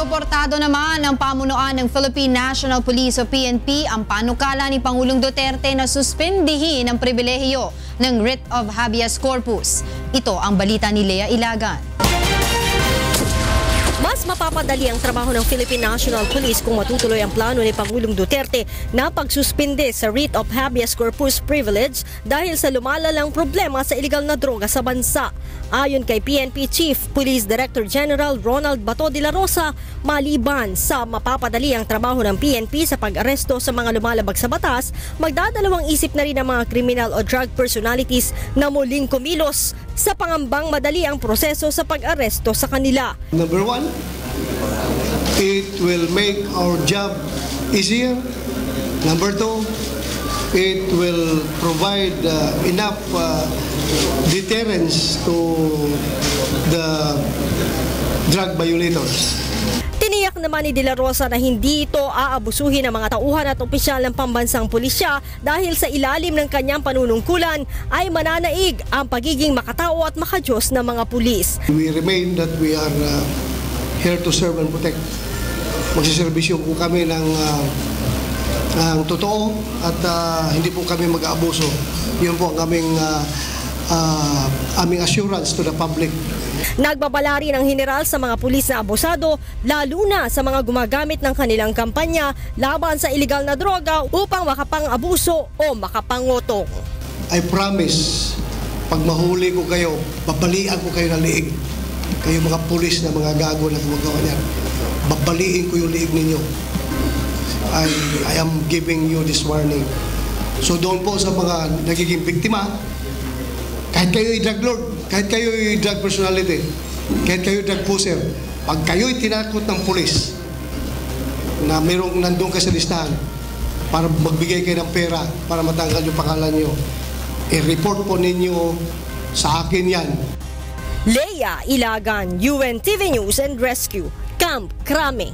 Sinuportado naman ng pamunuan ng Philippine National Police o PNP ang panukala ni Pangulong Duterte na suspendihin ang pribilehiyo ng writ of habeas corpus. Ito ang balita ni Lea Ilagan. Mas mapapadali ang trabaho ng Philippine National Police kung matutuloy ang plano ni Pangulong Duterte na pagsuspinde sa writ of habeas corpus privilege dahil sa lumalalang problema sa iligal na droga sa bansa. Ayon kay PNP Chief Police Director General Ronald Bato de la Rosa, maliban sa mapapadali ang trabaho ng PNP sa pag-aresto sa mga lumalabag sa batas, magdadalawang isip na rin ang mga criminal o drug personalities na muling kumilos sa pangambang madali ang proseso sa pag-aresto sa kanila. Number one, it will make our job easier. Number two, it will provide enough deterrence to the drug violators. Tiniyak naman ni De La Rosa na hindi ito aabusuhin ng mga tauhan at opisyal ng pambansang pulisya dahil sa ilalim ng kanyang panunungkulan ay mananaig ang pagiging makatao at makajos ng mga pulis. We remain that we are here to serve and protect. Magsiservisyo po kami ng totoo at hindi po kami mag-aabuso. Yun po ang aming assurance to the public. Nagbabala rin ang general sa mga pulis na abusado, lalo na sa mga gumagamit ng kanilang kampanya laban sa iligal na droga upang makapang-abuso o makapangotong. I promise, pag mahuli ko kayo, babalian ko kayo ng liig. Kayo mga pulis na mga gago na gumagawa niyan. Babaliin ko yung liig ninyo. I am giving you this warning. So doon po sa mga nagiging biktima, kahit kayo'y drug lord, kahit kayo'y drug personality, kahit kayo'y drug pusher, pag kayo'y tinakot ng pulis na mayroong nandun ka sa listahan para magbigay kayo ng pera para matanggal yung pangalan nyo, i-report po ninyo sa akin yan. Lea Ilagan, UNTV News and Rescue, Camp Crame.